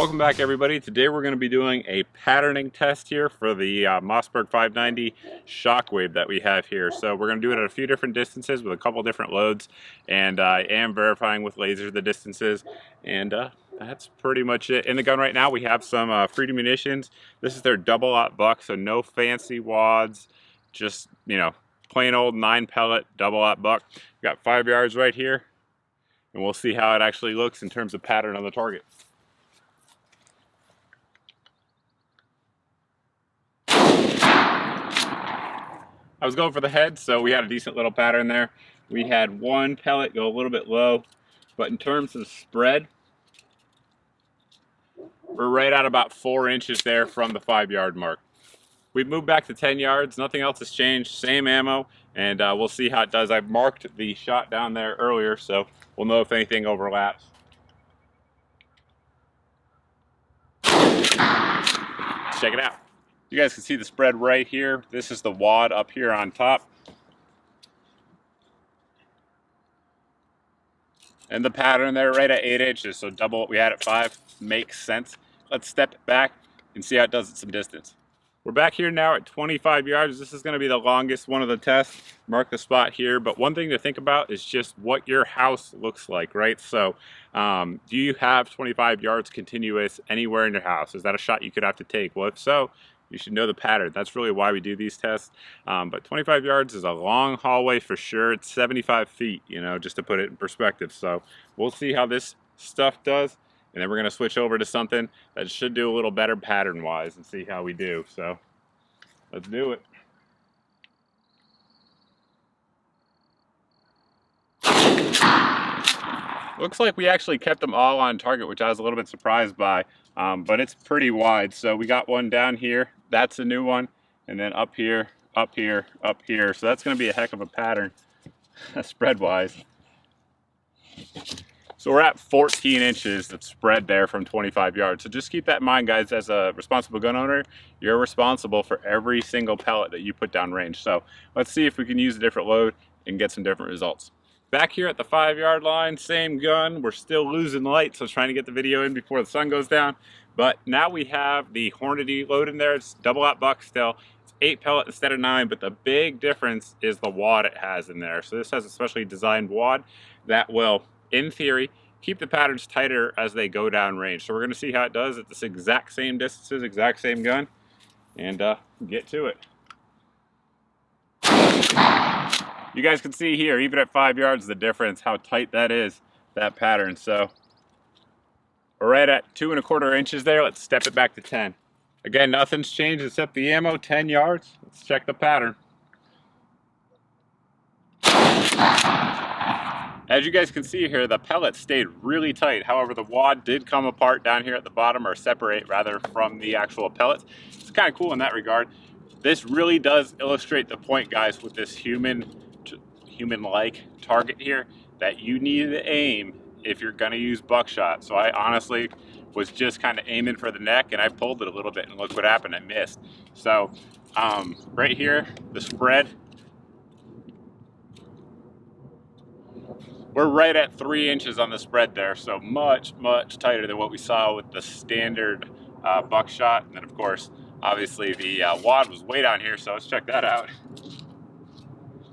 Welcome back, everybody. Today we're going to be doing a patterning test here for the Mossberg 590 Shockwave that we have here. So we're going to do it at a few different distances with a couple different loads, and I am verifying with laser the distances, and that's pretty much it. In the gun right now we have some Freedom munitions. This is their double-aught buck, so no fancy wads, just, you know, plain old 9-pellet double-aught buck. We've got 5 yards right here, and we'll see how it actually looks in terms of pattern on the target. I was going for the head, so we had a decent little pattern there. We had one pellet go a little bit low, but in terms of spread, we're right at about 4 inches there from the 5-yard mark. We've moved back to 10 yards, nothing else has changed, same ammo, and we'll see how it does. I've marked the shot down there earlier, so we'll know if anything overlaps. Let's check it out. You guys can see the spread right here. This is the wad up here on top. And the pattern there right at 8 inches, so double what we had at 5. Makes sense. Let's step it back and see how it does at some distance. We're back here now at 25 yards. This is going to be the longest one of the tests. Mark the spot here, but one thing to think about is just what your house looks like, right? So do you have 25 yards continuous anywhere in your house? Is that a shot you could have to take? Well, if so, you should know the pattern. That's really why we do these tests. But 25 yards is a long hallway for sure. It's 75 feet, you know, just to put it in perspective. So we'll see how this stuff does. And then we're going to switch over to something that should do a little better pattern-wise and see how we do. So let's do it. Looks like we actually kept them all on target, which I was a little bit surprised by, but it's pretty wide. So we got one down here, that's a new one, and then up here, up here, up here. So that's going to be a heck of a pattern, spread-wise. So we're at 14 inches that's spread there from 25 yards. So just keep that in mind, guys. As a responsible gun owner, you're responsible for every single pellet that you put down range. So let's see if we can use a different load and get some different results. Back here at the 5-yard line, same gun. We're still losing light, so trying to get the video in before the sun goes down. But now we have the Hornady load in there. It's double-aught buck still. It's 8 pellet instead of 9, but the big difference is the wad it has in there. So this has a specially designed wad that will, in theory, keep the patterns tighter as they go down range. So we're going to see how it does at this exact same distances, exact same gun, and get to it. You guys can see here, even at 5 yards, the difference, how tight that is, that pattern. So we're right at 2 1/4 inches there. Let's step it back to 10. Again, nothing's changed except the ammo, 10 yards. Let's check the pattern. As you guys can see here, the pellet stayed really tight. However, the wad did come apart down here at the bottom, or separate rather, from the actual pellets. It's kind of cool in that regard. This really does illustrate the point, guys, with this human-like target here, that you need to aim if you're going to use buckshot. So I honestly was just kind of aiming for the neck, and I pulled it a little bit, and look what happened, I missed. So right here, the spread, we're right at 3 inches on the spread there, so much tighter than what we saw with the standard buckshot. And then of course, obviously the wad was way down here, so let's check that out.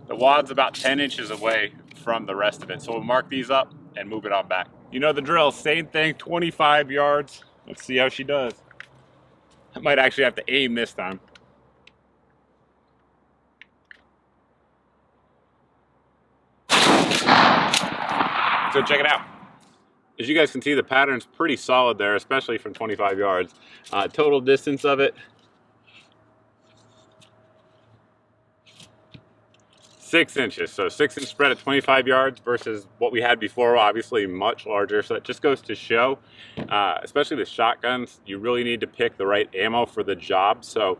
The wad's about 10 inches away from the rest of it, so we'll mark these up and move it on back. You know the drill, same thing, 25 yards. Let's see how she does. I might actually have to aim this time. So check it out. As you guys can see, the pattern's pretty solid there, especially from 25 yards. Total distance of it, 6 inches. So 6-inch spread at 25 yards versus what we had before, obviously much larger. So that just goes to show, especially with shotguns, you really need to pick the right ammo for the job. So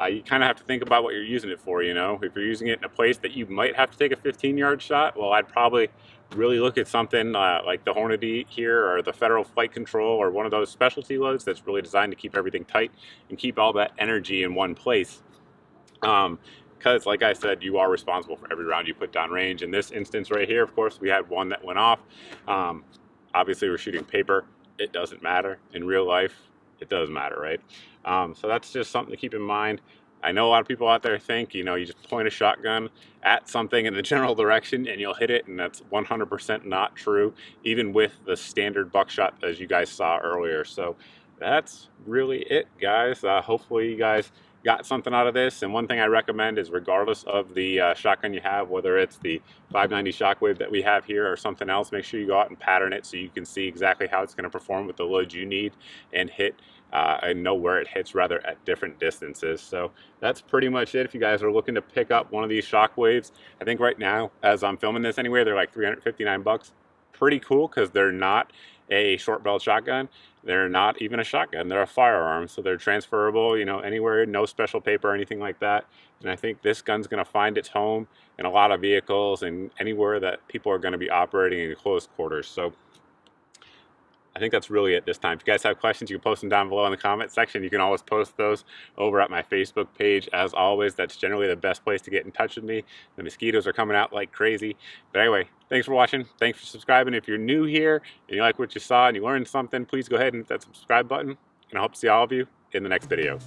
you kind of have to think about what you're using it for, you know. If you're using it in a place that you might have to take a 15-yard shot, well, I'd probably really look at something like the Hornady here, or the Federal Flight Control, or one of those specialty loads that's really designed to keep everything tight and keep all that energy in one place. Because like I said, you are responsible for every round you put down range. In this instance right here, of course, we had one that went off. Obviously we're shooting paper, it doesn't matter. In real life, it does matter, right? So that's just something to keep in mind. I know a lot of people out there think, you know, you just point a shotgun at something in the general direction and you'll hit it, and that's 100% not true, even with the standard buckshot as you guys saw earlier. So that's really it, guys. Hopefully you guys got something out of this. And one thing I recommend is, regardless of the shotgun you have, whether it's the 590 Shockwave that we have here or something else, make sure you go out and pattern it so you can see exactly how it's going to perform with the load you need and hit and know where it hits, rather, at different distances. So that's pretty much it. If you guys are looking to pick up one of these Shockwaves, I think right now, as I'm filming this anyway, they're like 359 bucks. Pretty cool, because they're not a short barrel shotgun. They're not even a shotgun. They're a firearm, so they're transferable, you know, anywhere, no special paper or anything like that. And I think this gun's going to find its home in a lot of vehicles and anywhere that people are going to be operating in close quarters. So I think that's really it this time. If you guys have questions, you can post them down below in the comment section. You can always post those over at my Facebook page. As always, that's generally the best place to get in touch with me. The mosquitoes are coming out like crazy. But anyway, thanks for watching. Thanks for subscribing. If you're new here and you like what you saw and you learned something, please go ahead and hit that subscribe button. And I hope to see all of you in the next video.